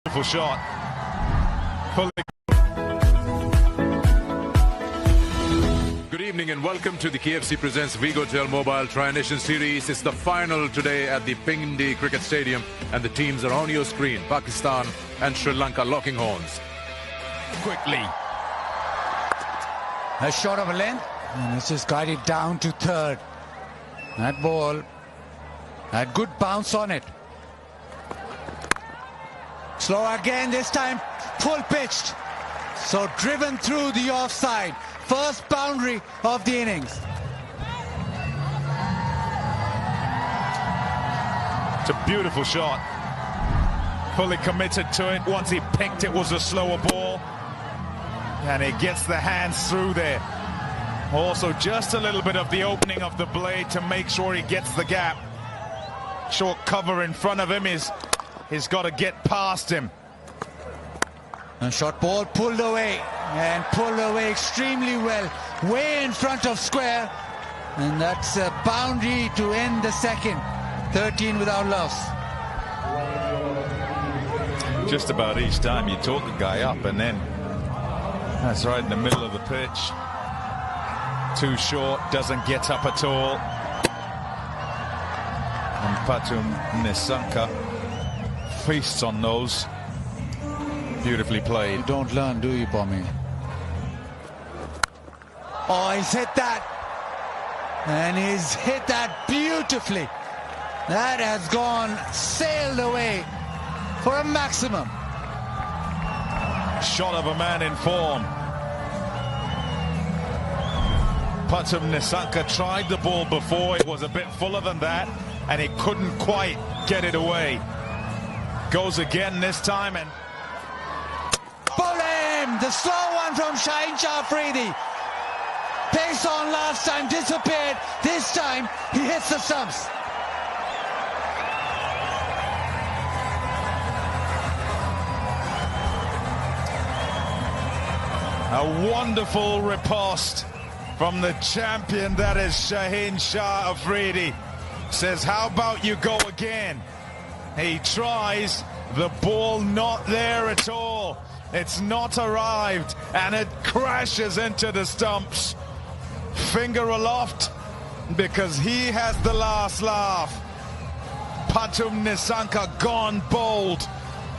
Beautiful shot. Good evening and welcome to the KFC Presents Vigo Tel Mobile Tri-Nation Series. It's the final today at the Pindi Cricket Stadium and the teams are on your screen. Pakistan and Sri Lanka locking horns. Quickly. A shot of a length and it's just guided down to third. That ball had good bounce on it. Slow again, this time full pitched. So driven through the offside. First boundary of the innings. It's a beautiful shot. Fully committed to it. Once he picked, it was a slower ball. And he gets the hands through there. Also just a little bit of the opening of the blade to make sure he gets the gap. Short cover in front of him he's got to get past him. A short ball pulled away and pulled away extremely well, way in front of square, and that's a boundary to end the second. 13 without loss. Just about each time you talk a guy up, and then that's right in the middle of the pitch. Too short, doesn't get up at all. And Pathum Nissanka feasts on those. Beautifully played. You don't learn, do you, Pommy? Oh, he's hit that. And he's hit that beautifully. That has sailed away for a maximum. Shot of a man in form. Pathum Nissanka tried the ball before. It was a bit fuller than that, and he couldn't quite get it away. Goes again this time, and the slow one from Shaheen Shah Afridi. Pace on last time, disappeared. This time, he hits the stumps. a wonderful riposte from the champion that is Shaheen Shah Afridi. Says, how about you go again? He tries, the ball not there at all. It's not arrived, and it crashes into the stumps. Finger aloft, because he has the last laugh. Pathum Nissanka gone bold.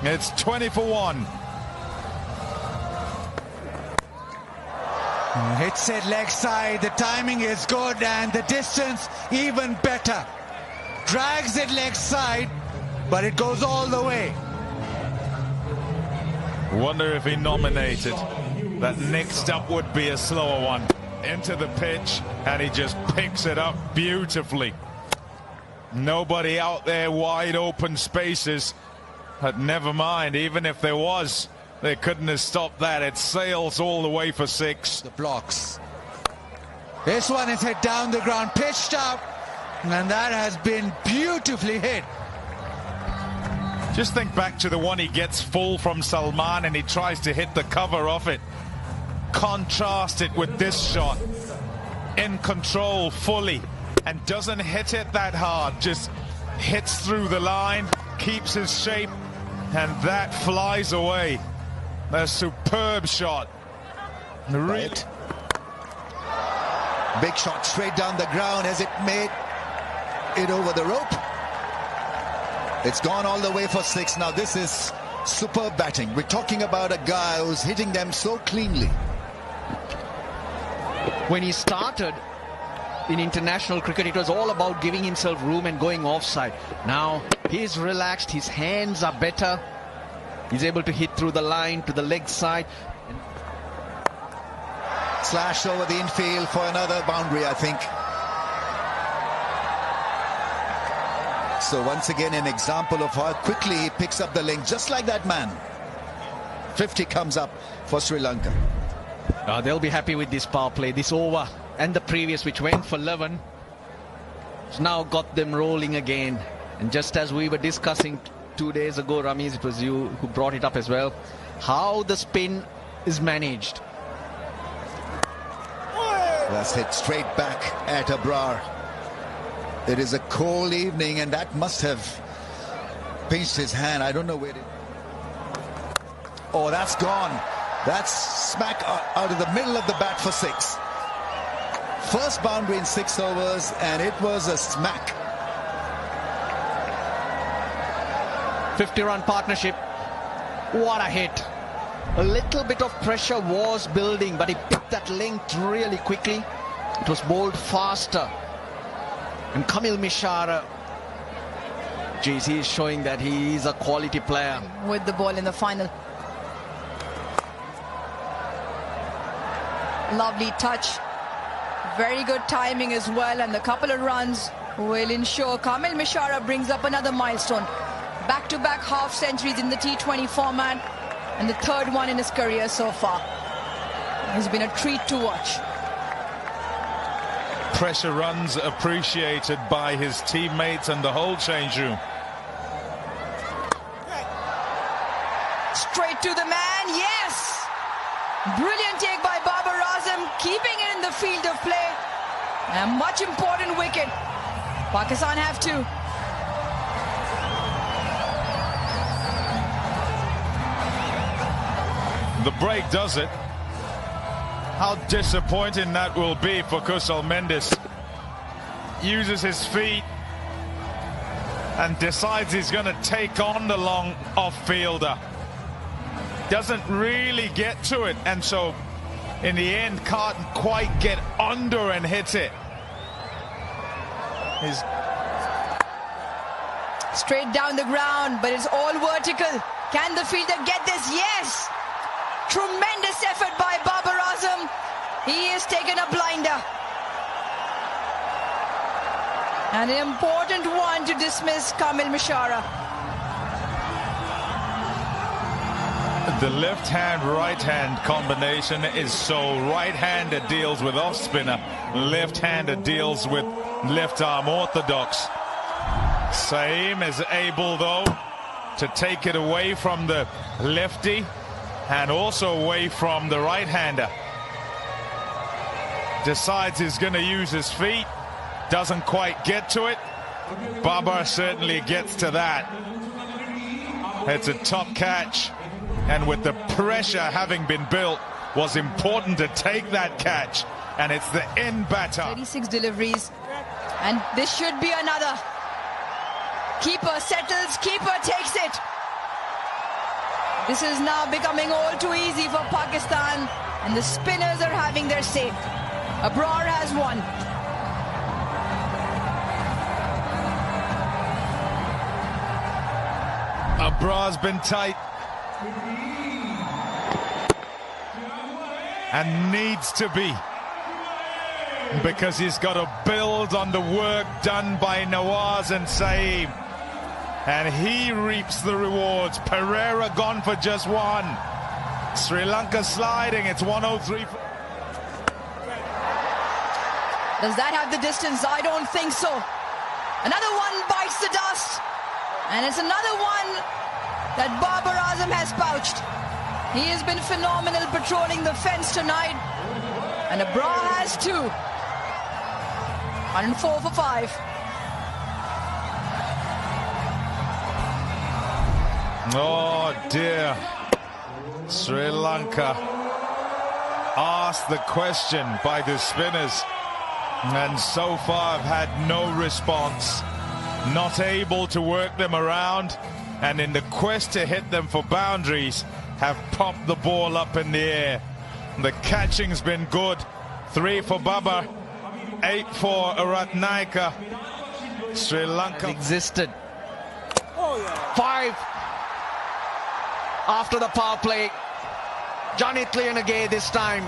It's 20 for 1. Hits it leg side, the timing is good, and the distance even better. Drags it leg side, but it goes all the way. Wonder if he nominated that next up would be a slower one. Into the pitch, and he just picks it up beautifully. Nobody out there, wide open spaces. But never mind, even if there was, they couldn't have stopped that. It sails all the way for 6. The blocks. This one is hit down the ground, pitched up, and that has been beautifully hit. Just think back to the one he gets full from Salman and he tries to hit the cover off it. Contrast it with this shot. In control fully and doesn't hit it that hard. Just hits through the line, keeps his shape, and that flies away. A superb shot. Right. Big shot straight down the ground. Has it made it over the rope? It's gone all the way for 6. Now this is superb batting. We're talking about a guy who's hitting them so cleanly. When he started in international cricket, it was all about giving himself room and going offside. Now he's relaxed, his hands are better. He's able to hit through the line to the leg side. Slash over the infield for another boundary, I think. So once again, an example of how quickly he picks up the length, just like that man. 50 comes up for Sri Lanka. They'll be happy with this power play, this over, and the previous, which went for 11. It's now got them rolling again. And just as we were discussing 2 days ago, Ramiz, it was you who brought it up as well, how the spin is managed. That's hit straight back at Abrar. It is a cold evening, and that must have pinched his hand. I don't know where it... Oh, that's gone. That's smack out of the middle of the bat for 6. First boundary in 6 overs, and it was a smack. 50-run partnership. What a hit. A little bit of pressure was building, but he picked that length really quickly. It was bowled faster. And Kamil Mishara, geez, he is showing that he is a quality player. With the ball in the final. Lovely touch. Very good timing as well, and the couple of runs will ensure Kamil Mishara brings up another milestone. Back-to-back half centuries in the T20 format, and the third one in his career so far. It's been a treat to watch. Pressure runs appreciated by his teammates and the whole change room. Straight to the man, yes! Brilliant take by Babar Azam, keeping it in the field of play. A much important wicket. Pakistan have 2. The break does it. How disappointing that will be for Kusal Mendes. Uses his feet and decides he's going to take on the long off-fielder. Doesn't really get to it, and so in the end can't quite get under and hit it. He's straight down the ground, but it's all vertical. Can the fielder get this? Yes! Tremendous effort by Babar Azam. He has taken a blinder. And an important one to dismiss Kamil Mishara. the left hand right hand combination is so right-hander deals with off spinner, left-hander deals with left arm orthodox. Saeem is able though to take it away from the lefty and also away from the right-hander. Decides he's going to use his feet, doesn't quite get to it. Babar certainly gets to that. It's a top catch, and with the pressure having been built, was important to take that catch, and it's the end batter. 36 deliveries, and this should be another. Keeper settles, keeper takes it. This is now becoming all too easy for Pakistan, and the spinners are having their say. Abrar has won. Abrar's been tight and needs to be, because he's got to build on the work done by Nawaz and Saeem, and he reaps the rewards. Pereira gone for just one. Sri Lanka sliding. It's 103. Does that have the distance? I don't think so. Another one bites the dust, and it's another one that Babar Azam has pouched. He has been phenomenal patrolling the fence tonight, and Abrar has 2. 104 for 5. Oh dear. Sri Lanka asked the question by the spinners, and so far have had no response. Not able to work them around, and in the quest to hit them for boundaries, have popped the ball up in the air. The catching's been good. 3 for Babar, 8 for Ratnaika. Sri Lanka Existed. 5 after the power play. Janit Lianage this time.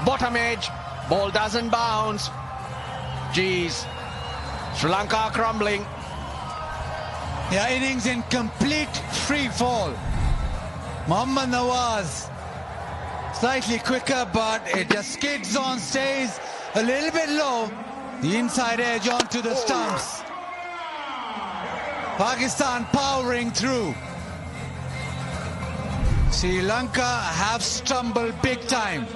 Bottom edge. Ball doesn't bounce. Geez. Sri Lanka are crumbling. Yeah, innings in complete free fall. Mohammad Nawaz slightly quicker, but it just skids on, stays a little bit low. The inside edge onto the stumps. Pakistan powering through. Sri Lanka have stumbled big time.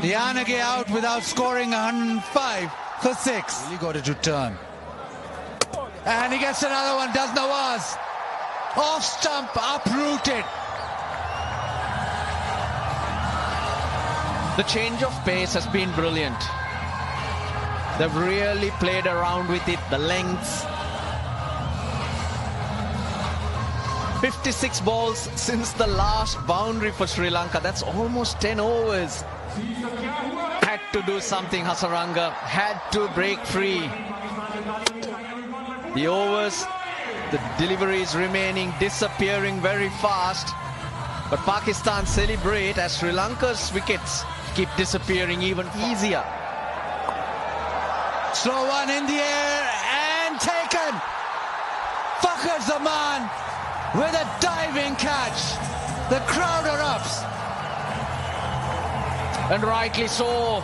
Lianage out without scoring 105 for 6. Really got it to turn. And he gets another one, does Nawaz. off stump, uprooted. The change of pace has been brilliant. They've really played around with it, the lengths. 56 balls since the last boundary for Sri Lanka. That's almost 10 overs. Had to do something, Hasaranga. Had to break free. The overs, the deliveries remaining, disappearing very fast. But Pakistan celebrate as Sri Lanka's wickets keep disappearing even easier. Slow one in the air and taken. Fakhar Zaman with a diving catch. The crowd erupts. And rightly so.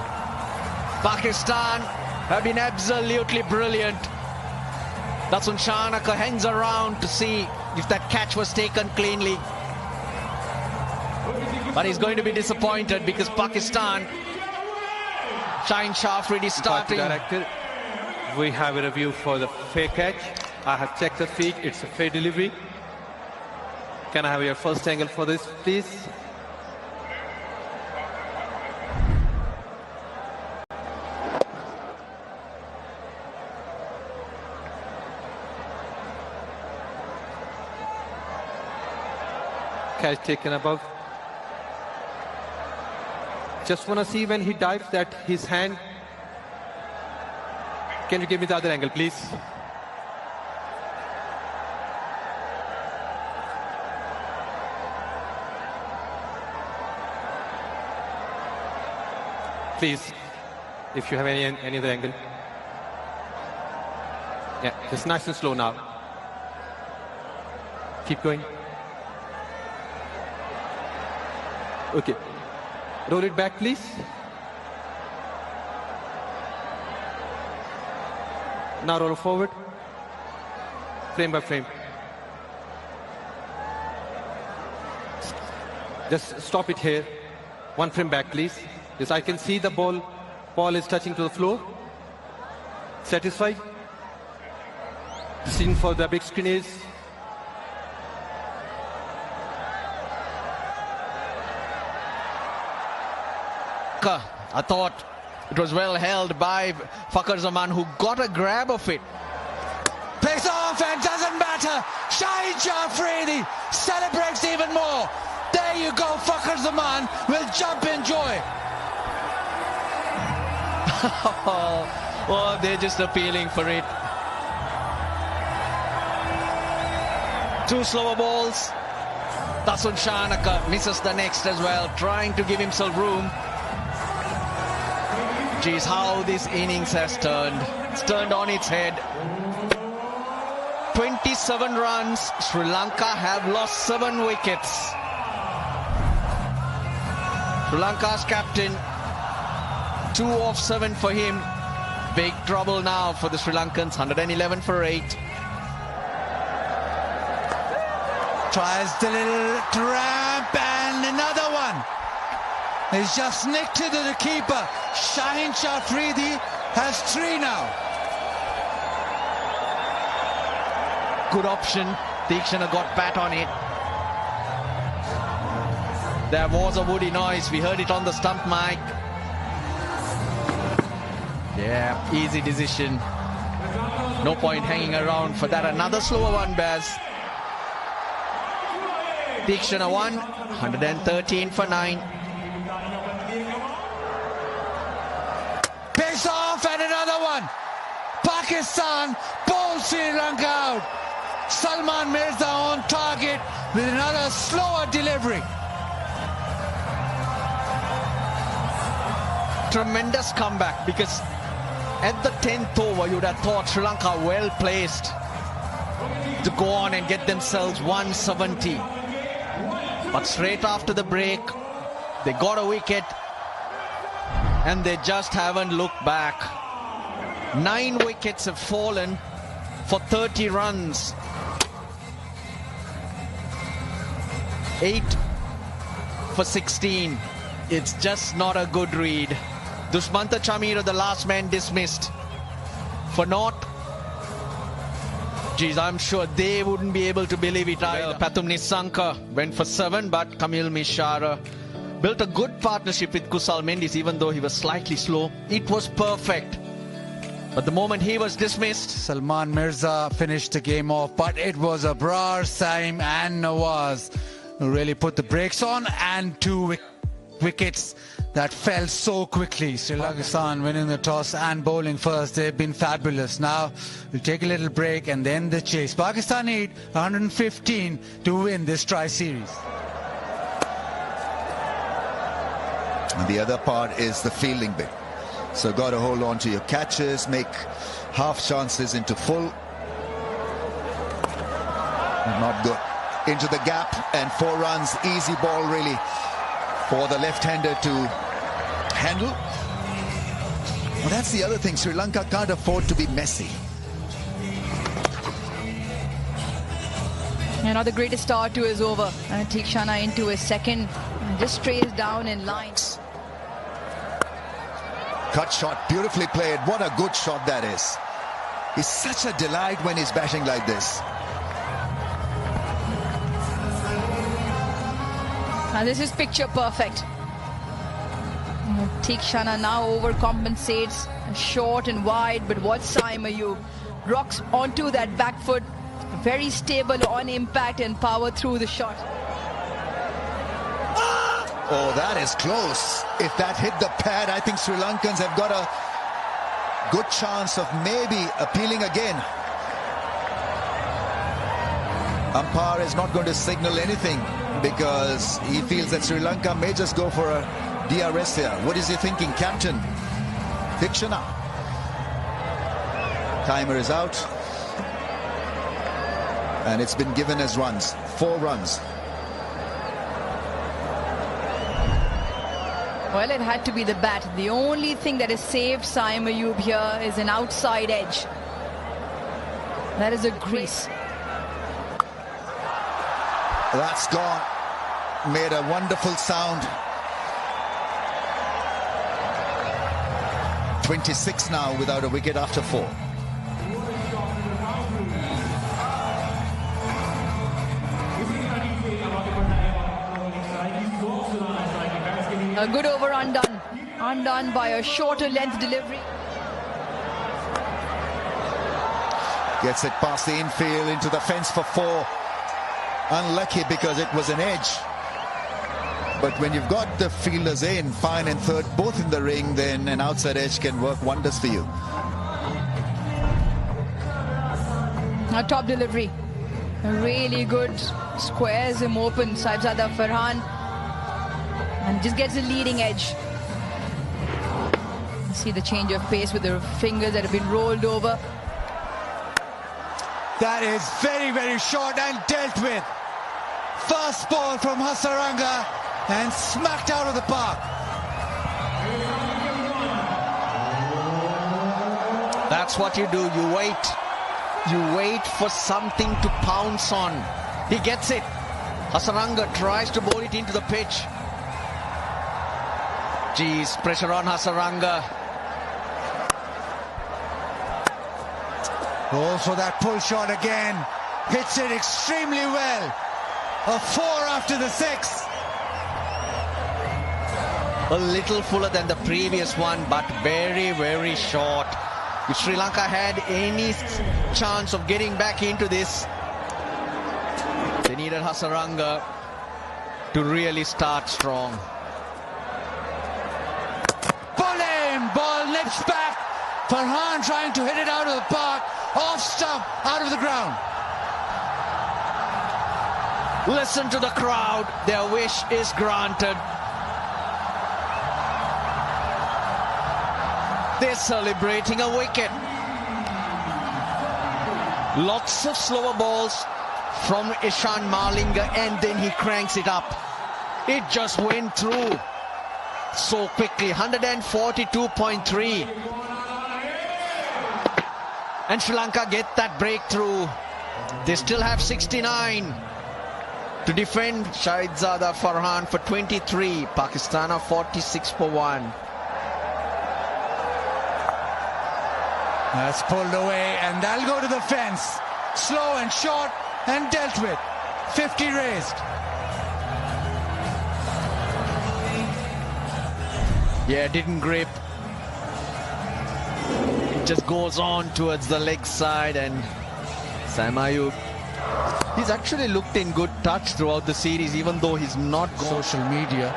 Pakistan have been absolutely brilliant. Dasun Shanaka hangs around to see if that catch was taken cleanly. But he's going to be disappointed because Pakistan, Shaheen Shah Afridi starting. Director, we have a review for the fair catch. I have checked the feed. It's a fair delivery. Can I have your first angle for this, please? Catch taken above. Just want to see when he dives that his hand. Can you give me the other angle, please? Please, if you have any other angle. Yeah, just nice and slow now. Keep going. Okay. Roll it back, please. Now roll forward. Frame by frame. Just stop it here. One frame back, please. Yes, I can see the ball. Ball is touching to the floor. Satisfied? The scene for the big screen is. I thought it was well held by Fakhar Zaman, who got a grab of it. Pays off and doesn't matter. Shaheen Shah Afridi celebrates even more. There you go, Fakhar Zaman will jump in joy. Oh, they're just appealing for it. Two slower balls. Dasun Shanaka misses the next as well, trying to give himself room. Geez, how this innings has turned. It's turned on its head. 27 runs. Sri Lanka have lost 7 wickets. Sri Lanka's captain, 2 of 7 for him. Big trouble now for the Sri Lankans. 111 for 8. Tries the little tramp and another one. He's just nicked it to the keeper. Shaheen Shah Afridi has 3 now. Good option. Deekshana got bat on it. There was a woody noise. We heard it on the stump mic. Yeah, easy decision. No point hanging around for that. Another slower one, Baz. Deekshana 1, 113 for 9. Pays off and another one. Pakistan bowls Sri Lanka out. Salman Mirza on target with another slower delivery. Tremendous comeback, because at the 10th over you would have thought Sri Lanka well placed to go on and get themselves 170. But straight after the break, they got a wicket and they just haven't looked back. 9 wickets have fallen for 30 runs. 8 for 16. It's just not a good read. Dushmanta Chamira, the last man, dismissed for naught. Geez, I'm sure they wouldn't be able to believe it either. Pathum Nissanka went for 7, but Kamil Mishara built a good partnership with Kusal Mendis, even though he was slightly slow. It was perfect. But the moment he was dismissed, Salman Mirza finished the game off, but it was Abrar, Saim and Nawaz who really put the brakes on, and 2 wickets that fell so quickly. Sri Lanka winning the toss and bowling first. They've been fabulous. Now we'll take a little break and then the chase. Pakistan need 115 to win this tri-series. And the other part is the fielding bit. So got to hold on to your catches, make half chances into full. Not good. Into the gap and 4 runs. Easy ball really for the left-hander to handle. Well, that's the other thing. Sri Lanka can't afford to be messy. Now the greatest start to his over. And Tikshana into his second. Just strays down in lines. Cut shot, beautifully played. What a good shot that is. He's such a delight when he's batting like this. Now this is picture perfect. Tikshana now overcompensates, short and wide, but what Saim Ayub rocks onto that back foot, very stable on impact and power through the shot. Oh, that is close. If that hit the pad, I think Sri Lankans have got a good chance of maybe appealing again. Umpire is not going to signal anything because he feels that Sri Lanka may just go for a DRS here. What is he thinking, Captain? Tikshana. Timer is out. And it's been given as runs. 4 runs. Well, it had to be the bat. The only thing that has saved Saim Ayub here is an outside edge. That is a crease. That's gone. Made a wonderful sound. 26 now without a wicket after 4. A good over undone. Undone by a shorter length delivery. Gets it past the infield into the fence for 4. Unlucky because it was an edge. But when you've got the fielders in, fine and third, both in the ring, then an outside edge can work wonders for you. A top delivery. A really good. Squares him open, Saibzada Farhan. And just gets a leading edge. See the change of pace with the fingers that have been rolled over. That is very, very short and dealt with. First ball from Hasaranga and smacked out of the park. that's what you do. You wait. You wait for something to pounce on. He gets it. Hasaranga tries to bowl it into the pitch. Geez, pressure on Hasaranga. Goes for that pull shot again. Hits it extremely well. A 4 after the 6. A little fuller than the previous one, but very, very short. If Sri Lanka had any chance of getting back into this, they needed Hasaranga to really start strong. Ball nips back. Farhan trying to hit it out of the park. Off stump, out of the ground. Listen to the crowd. Their wish is granted. They're celebrating a wicket. Lots of slower balls from Ishan Malinga, and then he cranks it up. It just went through so quickly. 142.3. And Sri Lanka get that breakthrough. They still have 69 to defend. Shahizada Farhan for 23. Pakistan are 46 for 1. That's pulled away, and that'll go to the fence. slow and short and dealt with. 50 raised. Yeah, didn't grip. It just goes on towards the leg side, and Sam Ayub, he's actually looked in good touch throughout the series, even though he's not gone. Social media.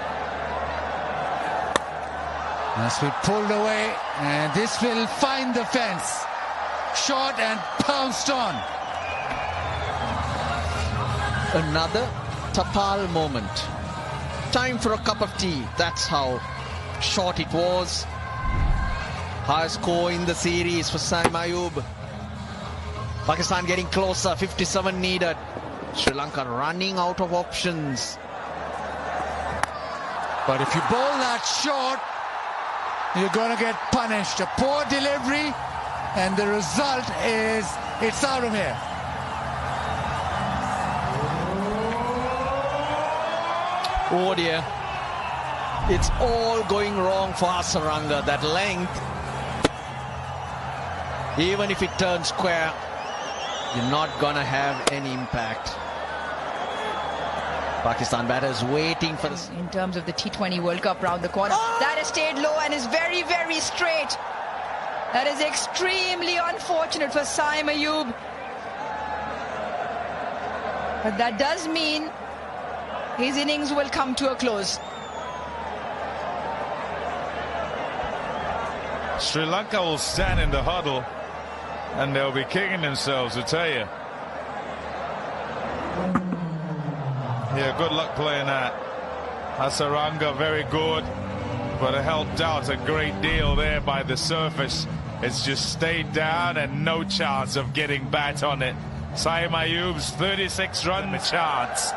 As we pulled away, and this will find the fence. Shot and pounced on. Another Tapal moment. Time for a cup of tea. That's how short it was. High score in the series for Sam Ayub. Pakistan getting closer. 57 needed. Sri Lanka running out of options. But if you bowl that short, you're going to get punished. A poor delivery, and the result is it's out of here. Oh dear. It's all going wrong for Hasaranga. That length, even if it turns square, you're not going to have any impact. Pakistan batters waiting for this. In terms of the T20 World Cup round the corner, that has stayed low and is very, very straight. That is extremely unfortunate for Sam Ayub. But that does mean his innings will come to a close. Sri Lanka will stand in the huddle and they'll be kicking themselves, I tell you. Yeah, good luck playing that. Hasaranga, very good, but it helped out a great deal there by the surface. It's just stayed down and no chance of getting bat on it. Sam Ayub's 36-run chance.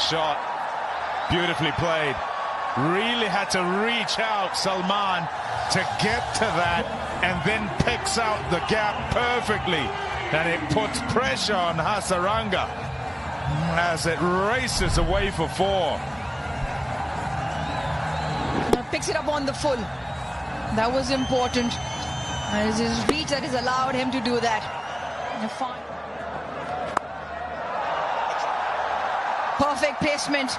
Shot, beautifully played. Really had to reach out, Salman, to get to that, and then picks out the gap perfectly. And it puts pressure on Hasaranga as it races away for four. Picks it up on the full. That was important. And it's his reach that has allowed him to do that. Perfect placement.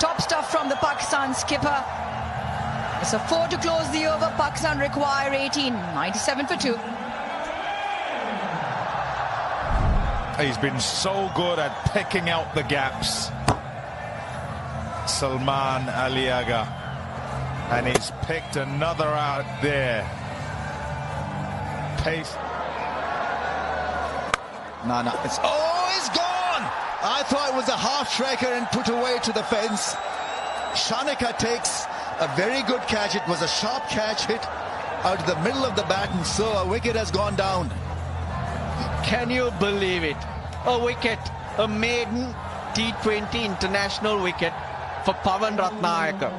Top stuff from the Pakistan skipper. It's a 4 to close the over. Pakistan require 18. 97 for 2. He's been so good at picking out the gaps, Salman Aliaga, and he's picked another out there. Pace. No, it's gone. I thought it was a half striker and put away to the fence. Shanaka takes a very good catch. It was a sharp catch hit out of the middle of the bat, and so a wicket has gone down. Can you believe it? A wicket, a maiden T20 international wicket for Pavan Ratnayaka.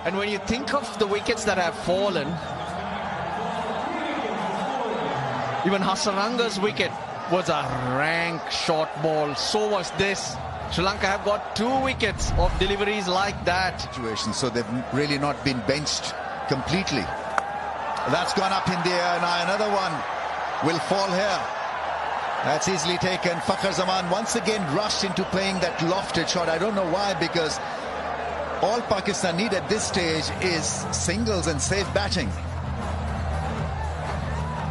And when you think of the wickets that have fallen, even Hasaranga's wicket was a rank short ball. So was this. Sri Lanka have got 2 wickets of deliveries like that. Situation, so they've really not been benched completely. That's gone up in the air. Now another one will fall here. That's easily taken. Fakhar Zaman once again rushed into playing that lofted shot. I don't know why, because all Pakistan need at this stage is singles and safe batting.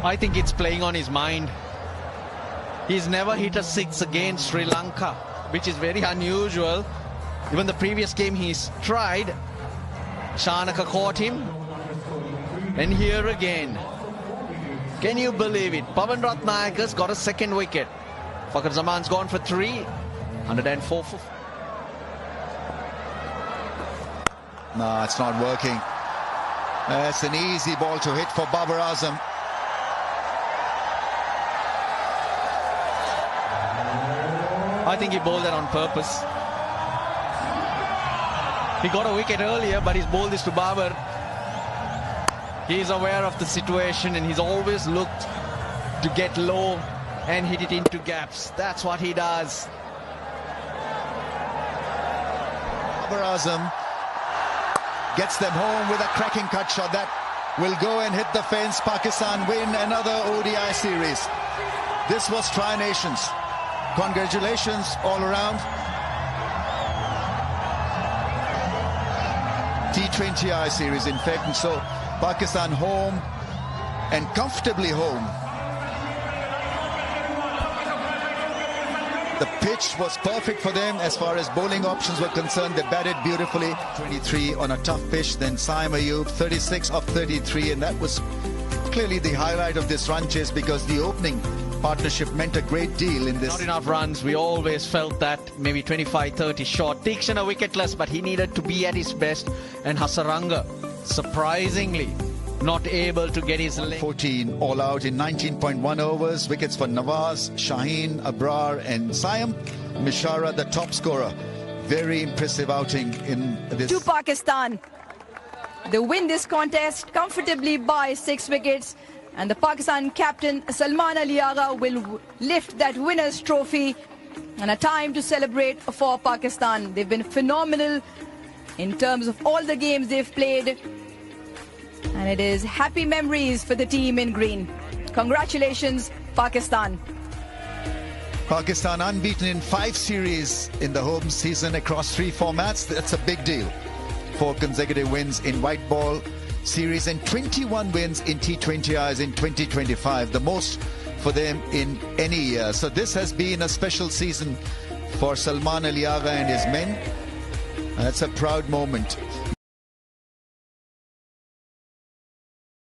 I think it's playing on his mind. He's never hit a 6 against Sri Lanka, which is very unusual. Even the previous game he's tried, Shanaka caught him. And here again, can you believe it? Pavan Ratnayaka's got a 2nd wicket. Fakhar Zaman's gone for 3. 104 for... No, it's not working. It's an easy ball to hit for Babar Azam. I think he bowled that on purpose. He got a wicket earlier, but he's bowled this to Babar. He's aware of the situation, and he's always looked to get low and hit it into gaps. That's what he does. Babar Azam gets them home with a cracking cut shot. That will go and hit the fence. Pakistan win another ODI series. This was Tri-Nations. Congratulations all around. T20I series, in fact, and so Pakistan home and comfortably home. The pitch was perfect for them as far as bowling options were concerned. They batted beautifully. 23 on a tough pitch. Then Saim Ayub, 36 of 33, and that was clearly the highlight of this run chase because the opening partnership meant a great deal in this. Not enough runs. We always felt that. Maybe 25-30 short. Tikshana wicketless, but he needed to be at his best. And Hasaranga, surprisingly, not able to get his leg. 14 all out in 19.1 overs. Wickets for Nawaz, Shaheen, Abrar and Saim. Mishara, the top scorer. Very impressive outing in this. To Pakistan. They win this contest comfortably by 6 wickets. And the Pakistan captain Salman Ali Agha will lift that winner's trophy. And a time to celebrate for Pakistan. They've been phenomenal in terms of all the games they've played. And it is happy memories for the team in green. Congratulations, Pakistan. Pakistan unbeaten in 5 series in the home season across 3 formats. That's a big deal. 4 consecutive wins in white ball series and 21 wins in T20Is in 2025, the most for them in any year. So this has been a special season for Salman Ali Agha and his men. That's a proud moment